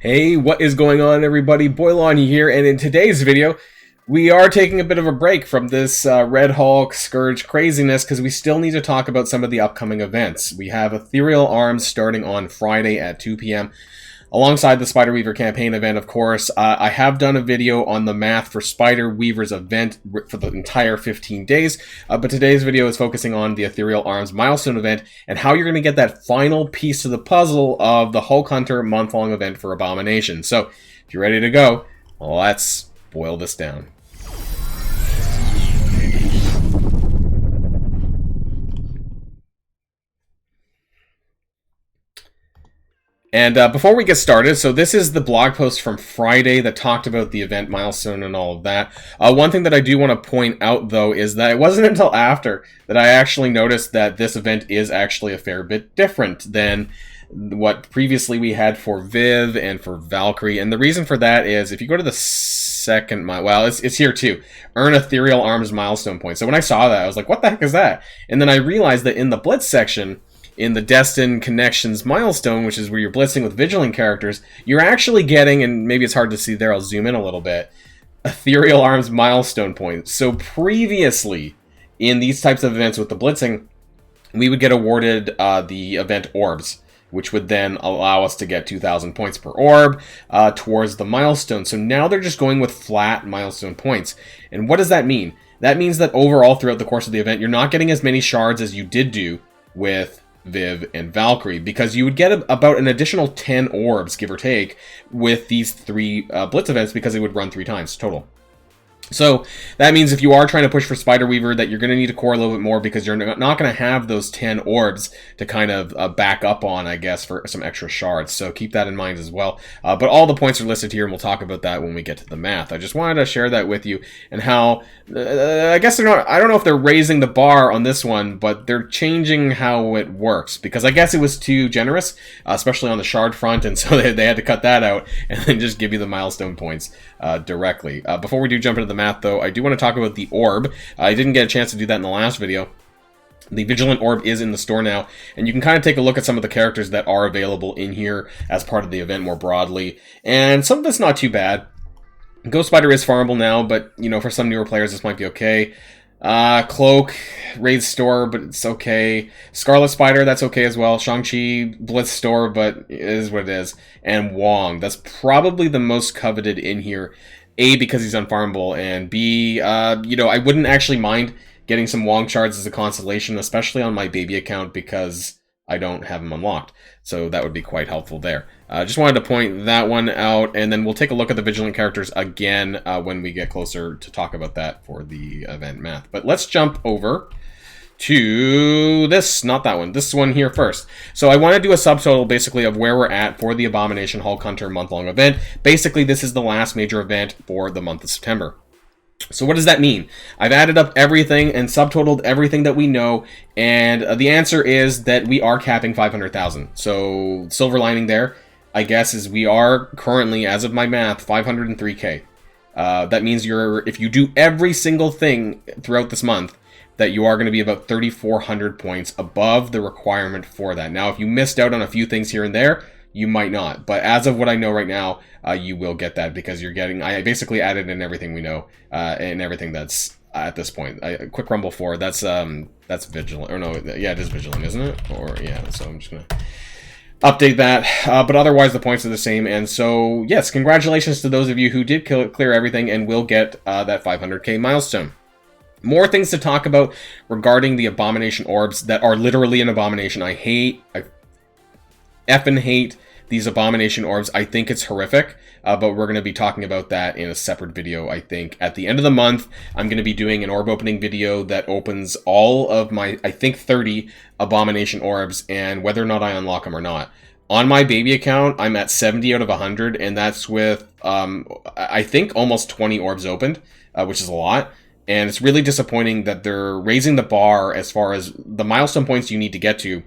Hey, what is going on, everybody? Boilon here, and in today's video, we are taking a bit of a break from this Red Hulk Scourge craziness because we still need to talk about some of the upcoming events. We have Ethereal Arms starting on Friday at 2 p.m. alongside the Spider Weaver campaign event, of course. I have done a video on the math for Spider Weaver's event for the entire 15 days, but today's video is focusing on the Ethereal Arms Milestone event and how you're going to get that final piece of the puzzle of the Hulk Hunter month-long event for Abomination. So, if you're ready to go, let's boil this down. And before we get started, so this is the blog post from Friday that talked about the event milestone and all of that. One thing that I do want to point out, though, is that it wasn't until after that I actually noticed that this event is actually a fair bit different than what previously we had for Viv and for Valkyrie. And the reason for that is if you go to the second, well, it's here too. Earn Ethereal Arms milestone points. So when I saw that, I was like, what the heck is that? And then I realized that in the Blitz section, in the Destined Connections milestone, which is where you're blitzing with Vigilant characters, you're actually getting, and maybe it's hard to see there, I'll zoom in a little bit, Ethereal Arms milestone points. So previously, in these types of events with the blitzing, we would get awarded the event orbs, which would then allow us to get 2,000 points per orb towards the milestone. So now they're just going with flat milestone points. And what does that mean? That means that overall, throughout the course of the event, you're not getting as many shards as you did do with Viv and Valkyrie, because you would get about an additional 10 orbs, give or take, with these three Blitz events, because they would run 3 times total. So that means if you are trying to push for Spider Weaver, that you're going to need to core a little bit more, because you're not going to have those 10 orbs to kind of back up on, I guess, for some extra shards. So keep that in mind as well. But all the points are listed here, and we'll talk about that when we get to the math. I just wanted to share that with you, and how, I guess they're not, I don't know if they're raising the bar on this one, but they're changing how it works, because I guess it was too generous, especially on the shard front, and so they had to cut that out, and then just give you the milestone points directly. Before we do jump into the math, though, I do want to talk about the orb. I didn't get a chance to do that in the last video. The Vigilant Orb is in the store now, and you can kind of take a look at some of the characters that are available in here as part of the event more broadly, and some of it's not too bad. Ghost Spider is farmable now, but, you know, for some newer players, this might be okay. Cloak, Raid Store, but it's okay. Scarlet Spider, that's okay as well. Shang-Chi, Blitz Store, but it is what it is. And Wong, that's probably the most coveted in here. A, because he's unfarmable, and B, you know, I wouldn't actually mind getting some Wong shards as a consolation, especially on my baby account, because I don't have them unlocked. So that would be quite helpful there. Just wanted to point that one out, and then we'll take a look at the Vigilant characters again when we get closer to talk about that for the event math. But let's jump over to this, not that one, this one here first. So I want to do a subtotal basically of where we're at for the Abomination Hulk Hunter month-long event. Basically, this is the last major event for the month of September. So what does that mean? I've added up everything and subtotaled everything that we know, and the answer is that we are capping 500,000. So silver lining there, I guess, is we are currently, as of my math, 503k. That means if you do every single thing throughout this month, that you are going to be about 3,400 points above the requirement for that. Now, if you missed out on a few things here and there, you might not. But as of what I know right now, you will get that, because you're getting, I basically added in everything we know, and everything that's at this point. Quick Rumble 4, that's Vigilant, or no, yeah, it is Vigilant, isn't it? Or, yeah, so I'm just going to update that, but otherwise the points are the same. And so, yes, congratulations to those of you who did clear everything and will get that 500k milestone. More things to talk about regarding the Abomination orbs that are literally an abomination. I effing hate these Abomination orbs. I think it's horrific, but we're going to be talking about that in a separate video, I think. At the end of the month, I'm going to be doing an orb opening video that opens all of my, I think, 30 Abomination orbs, and whether or not I unlock them or not. On my baby account, I'm at 70 out of 100, and that's with, I think, almost 20 orbs opened, which is a lot. And it's really disappointing that they're raising the bar as far as the milestone points you need to get to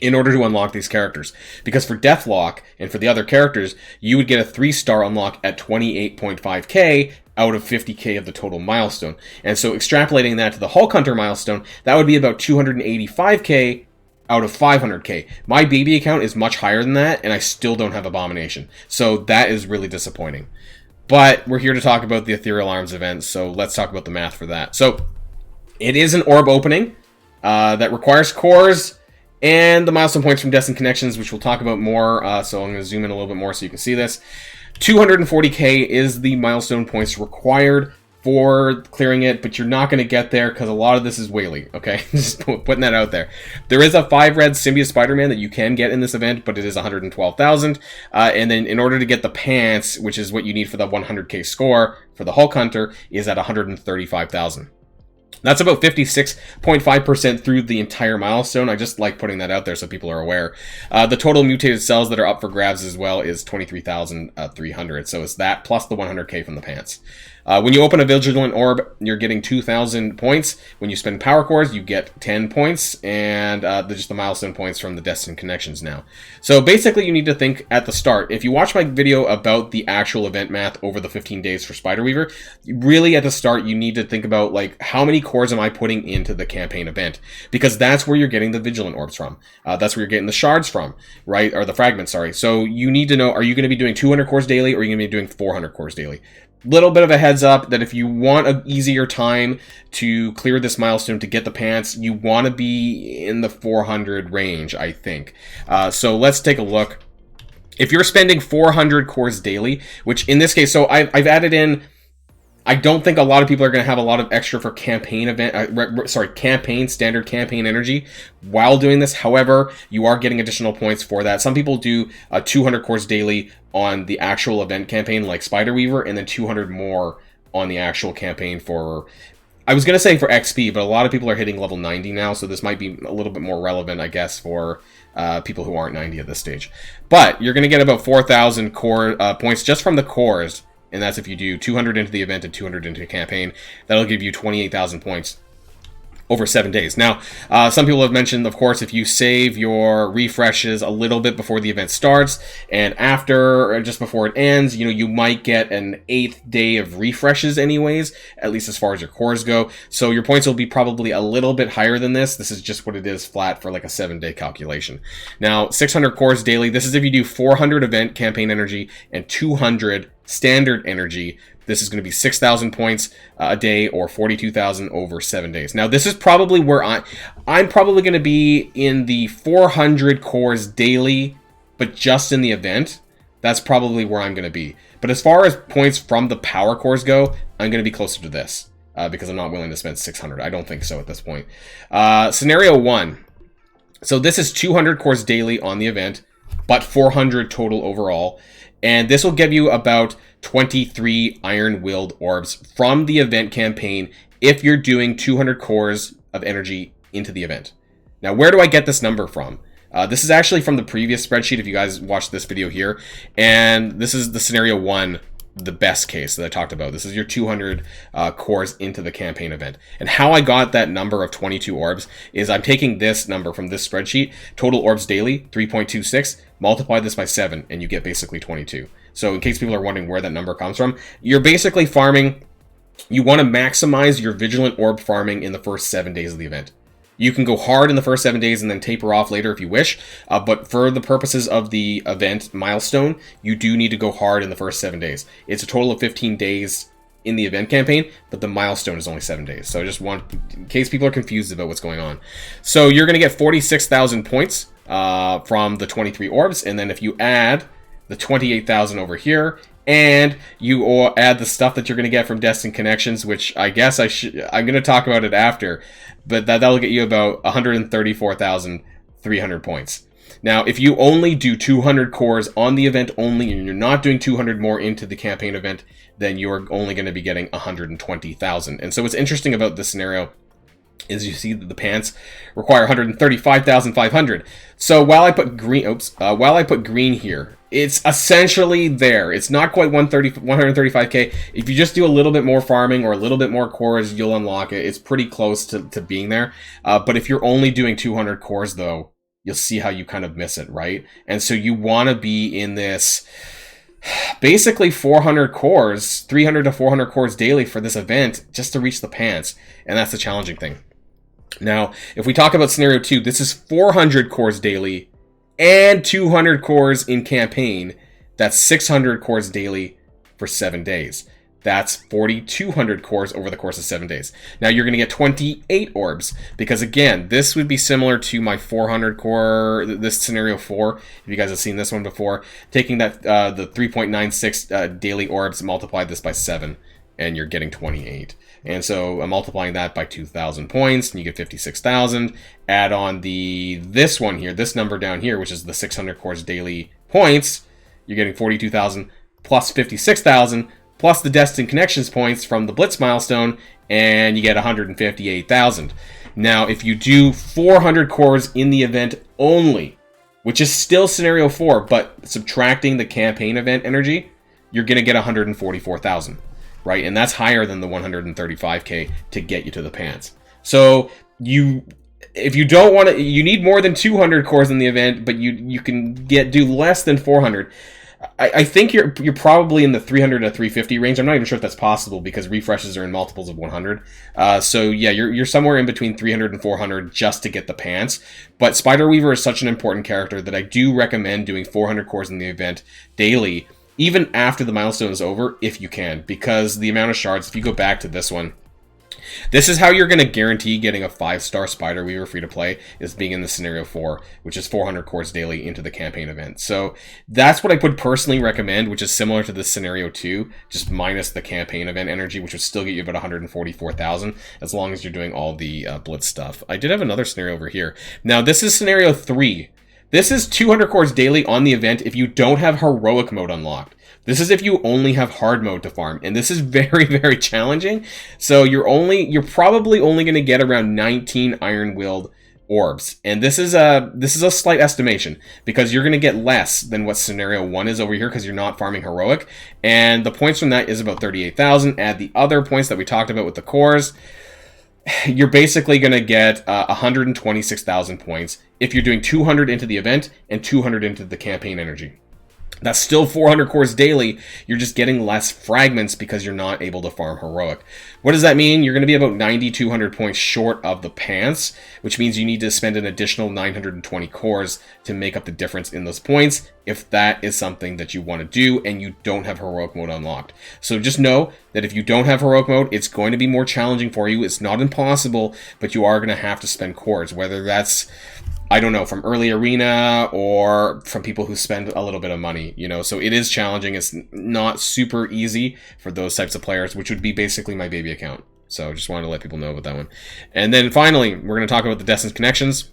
in order to unlock these characters. Because for Deathlock and for the other characters, you would get a 3-star unlock at 28.5k out of 50k of the total milestone. And so extrapolating that to the Hulk Hunter milestone, that would be about 285k out of 500k. My baby account is much higher than that, and I still don't have Abomination. So that is really disappointing. But we're here to talk about the Ethereal Arms event, so let's talk about the math for that. So it is an orb opening that requires cores and the milestone points from Destined Connections, which we'll talk about more. So I'm going to zoom in a little bit more so you can see this. 240k is the milestone points required for clearing it, but you're not going to get there because a lot of this is whaley, okay? Just putting that out there. There is a 5 red Symbiote Spider-Man that you can get in this event, but it is 112,000. And then in order to get the pants, which is what you need for the 100k score for the Hulk Hunter, is at 135,000. That's about 56.5% through the entire milestone. I just like putting that out there so people are aware. The total mutated cells that are up for grabs as well is 23,300. So it's that plus the 100k from the pants. When you open a Vigilant Orb, you're getting 2,000 points. When you spend Power Cores, you get 10 points, and just the milestone points from the Destined Connections now. So basically, you need to think at the start. If you watch my video about the actual event math over the 15 days for Spiderweaver, really at the start, you need to think about, like, how many cores am I putting into the campaign event? Because that's where you're getting the Vigilant Orbs from. That's where you're getting the shards from, right? Or the fragments, sorry. So you need to know, are you going to be doing 200 cores daily, or are you going to be doing 400 cores daily? Little bit of a heads up that if you want an easier time to clear this milestone to get the pants, you want to be in the 400 range, I think. So let's take a look. If you're spending 400 cores daily, which in this case, so I've added in, I don't think a lot of people are going to have a lot of extra for campaign standard campaign energy while doing this. However, you are getting additional points for that. Some people do 200 cores daily on the actual event campaign like Spiderweaver, and then 200 more on the actual campaign for, I was going to say for XP, but a lot of people are hitting level 90 now, so this might be a little bit more relevant, I guess, for people who aren't 90 at this stage. But you're going to get about 4,000 core points just from the cores. And that's if you do 200 into the event and 200 into the campaign. That'll give you 28,000 points over 7 days. Now, some people have mentioned, of course, if you save your refreshes a little bit before the event starts and after, or just before it ends, you know, you might get an 8th day of refreshes anyways, at least as far as your cores go. So your points will be probably a little bit higher than this. This is just what it is flat for like a 7-day calculation. Now, 600 cores daily. This is if you do 400 event campaign energy and 200 standard energy. This is going to be 6,000 points a day, or 42,000 over 7 days. Now, this is probably where I'm probably going to be in the 400 cores daily, but just in the event. That's probably where I'm going to be. But as far as points from the power cores go, I'm going to be closer to this because I'm not willing to spend 600. I don't think so at this point. Scenario 1. So this is 200 cores daily on the event, but 400 total overall. And this will give you about 23 iron-willed orbs from the event campaign if you're doing 200 cores of energy into the event. Now, where do I get this number from? This is actually from the previous spreadsheet, if you guys watched this video here. And this is the scenario 1, the best case that I talked about. This is your 200 cores into the campaign event. And how I got that number of 22 orbs is I'm taking this number from this spreadsheet, total orbs daily, 3.26, multiply this by 7, and you get basically 22. So in case people are wondering where that number comes from, you're basically farming, you want to maximize your Vigilant Orb farming in the first 7 days of the event. You can go hard in the first 7 days and then taper off later if you wish, but for the purposes of the event milestone, you do need to go hard in the first 7 days. It's a total of 15 days in the event campaign, but the milestone is only 7 days. So I just want, in case people are confused about what's going on. So you're going to get 46,000 points from the 23 orbs, and then if you add the 28,000 over here, and you add the stuff that you're going to get from Destined Connections, which I guess I'm going to talk about it after, but that'll get you about 134,300 points. Now, if you only do 200 cores on the event only, and you're not doing 200 more into the campaign event, then you're only going to be getting 120,000. And so what's interesting about this scenario is you see that the pants require 135,500. So while I put green here, it's essentially there. It's not quite 135k. If you just do a little bit more farming or a little bit more cores, you'll unlock it. It's pretty close to being there. But if you're only doing 200 cores, though, you'll see how you kind of miss it, right? And so you want to be in this basically 400 cores, 300 to 400 cores daily for this event just to reach the pants. And that's the challenging thing. Now, if we talk about scenario 2, this is 400 cores daily and 200 cores in campaign. That's 600 cores daily for 7 days. That's 4,200 cores over the course of 7 days. Now you're going to get 28 orbs, because again, this would be similar to my 400 core, this scenario 4, if you guys have seen this one before, taking that the 3.96 daily orbs, multiply this by 7, and you're getting 28. And so I'm multiplying that by 2,000 points, and you get 56,000. Add on this one here, this number down here, which is the 600 cores daily points, you're getting 42,000 plus 56,000, plus the Destined Connections points from the Blitz milestone, and you get 158,000. Now, if you do 400 cores in the event only, which is still scenario 4, but subtracting the campaign event energy, you're going to get 144,000, right? And that's higher than the 135k to get you to the pants. So if you don't want to, you need more than 200 cores in the event, but you can do less than 400. I think you're probably in the 300 to 350 range. I'm not even sure if that's possible because refreshes are in multiples of 100. So yeah, you're somewhere in between 300 and 400 just to get the pants. But Spider Weaver is such an important character that I do recommend doing 400 cores in the event daily, even after the milestone is over, if you can, because the amount of shards, if you go back to this one, this is how you're going to guarantee getting a 5-star Spider Weaver free to play, is being in the scenario 4, which is 400 cores daily into the campaign event. So that's what I would personally recommend, which is similar to this scenario 2, just minus the campaign event energy, which would still get you about 144,000 as long as you're doing all the Blitz stuff. I did have another scenario over here. Now this is scenario 3. This is 200 cores daily on the event if you don't have heroic mode unlocked. This is if you only have hard mode to farm, and this is very, very challenging. So you're probably only going to get around 19 Iron-Willed orbs, and this is a slight estimation because you're going to get less than what scenario 1 is over here because you're not farming heroic, and the points from that is about 38,000. Add the other points that we talked about with the cores, you're basically going to get 126,000 points if you're doing 200 into the event and 200 into the campaign energy. That's still 400 cores daily. You're just getting less fragments because you're not able to farm heroic. What does that mean? You're going to be about 9,200 points short of the pants, which means you need to spend an additional 920 cores to make up the difference in those points, if that is something that you want to do and you don't have heroic mode unlocked. So just know that if you don't have heroic mode, it's going to be more challenging for you. It's not impossible, but you are going to have to spend cores, whether that's, I don't know, from early arena or from people who spend a little bit of money, you know, so it is challenging. It's not super easy for those types of players, which would be basically my baby account. So just wanted to let people know about that one. And then finally, we're going to talk about the Destined Connections.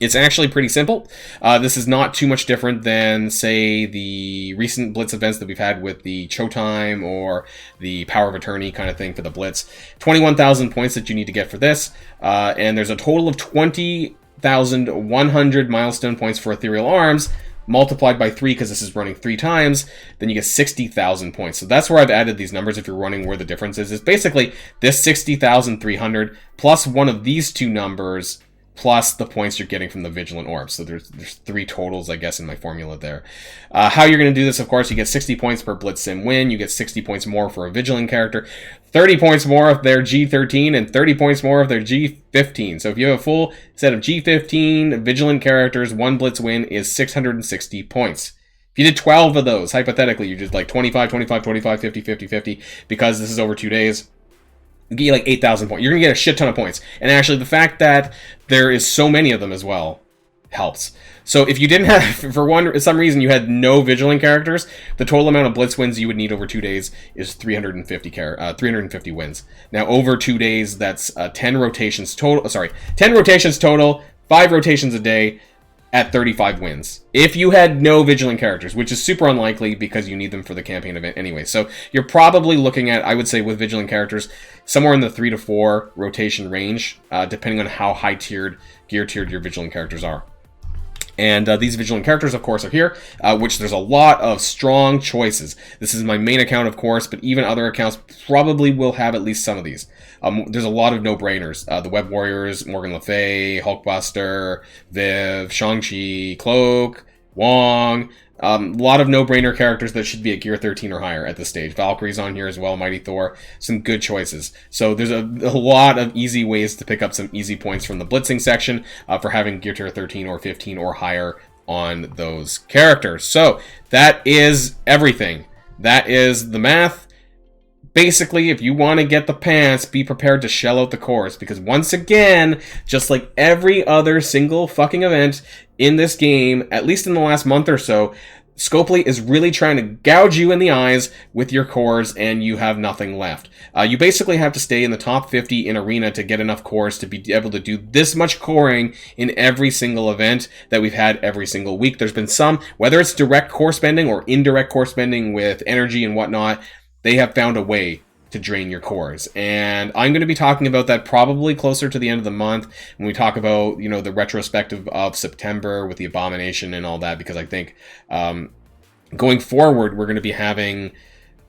It's actually pretty simple. This is not too much different than, say, the recent Blitz events that we've had with the Showtime or the Power of Attorney kind of thing for the Blitz. 21,000 points that you need to get for this, and there's a total of 20,100 milestone points for Ethereal Arms, multiplied by 3 because this is running 3 times, then you get 60,000 points. So that's where I've added these numbers if you're running where the difference is. It's basically this 60,300 plus one of these two numbers plus the points you're getting from the Vigilant Orb. So there's 3 totals, I guess, in my formula there. How you're going to do this, of course, you get 60 points per Blitz Sim win. You get 60 points more for a Vigilant character, 30 points more if they're G13, and 30 points more if they're G15. So if you have a full set of G15 Vigilant characters, 1 Blitz win is 660 points. If you did 12 of those, hypothetically, you did like 25, 25, 25, 50, 50, 50, because this is over 2 days, you get like 8,000 points. You're going to get a shit ton of points. And actually, the fact that there is so many of them as well helps. So if you didn't have, for some reason, you had no Vigilant characters, the total amount of Blitz wins you would need over 2 days is 350 wins. Now, over 2 days, that's 10 rotations total. 10 rotations total, 5 rotations a day, at 35 wins. If you had no Vigilant characters, which is super unlikely because you need them for the campaign event anyway. So you're probably looking at, I would say with Vigilant characters, somewhere in the 3 to 4 rotation range, depending on how high-tiered, gear-tiered your Vigilant characters are. And these Vigilant characters, of course, are here, which there's a lot of strong choices. This is my main account, of course, but even other accounts probably will have at least some of these. There's a lot of no-brainers. The Web Warriors, Morgan Le Fay, Hulkbuster, Viv, Shang-Chi, Cloak, Wong, A lot of no-brainer characters that should be at gear 13 or higher at this stage. Valkyrie's on here as well, Mighty Thor. Some good choices. So there's a lot of easy ways to pick up some easy points from the blitzing section for having gear tier 13 or 15 or higher on those characters. So that is everything. That is the math. Basically, if you want to get the pants, be prepared to shell out the cores, because once again, just like every other single fucking event in this game, at least in the last month or so, Scopely is really trying to gouge you in the eyes with your cores, and you have nothing left. You basically have to stay in the top 50 in Arena to get enough cores to be able to do this much coring in every single event that we've had every single week. There's been some, whether it's direct core spending or indirect core spending with energy and whatnot, they have found a way to drain your cores. And I'm going to be talking about that probably closer to the end of the month when we talk about, you know, the retrospective of September with the Abomination and all that, because I think going forward, we're going to be having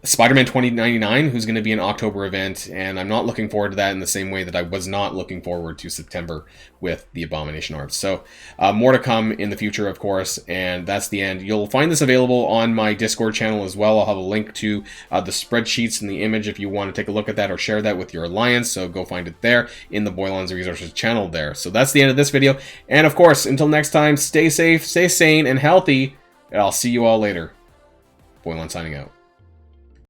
Spider-Man 2099, who's going to be an October event, and I'm not looking forward to that in the same way that I was not looking forward to September with the Abomination Arts. So more to come in the future, of course, and that's the end. You'll find this available on my Discord channel as well. I'll have a link to the spreadsheets and the image if you want to take a look at that or share that with your alliance, so go find it there in the Boilon's Resources channel there. So that's the end of this video, and of course, until next time, stay safe, stay sane, and healthy, and I'll see you all later. Boilon signing out.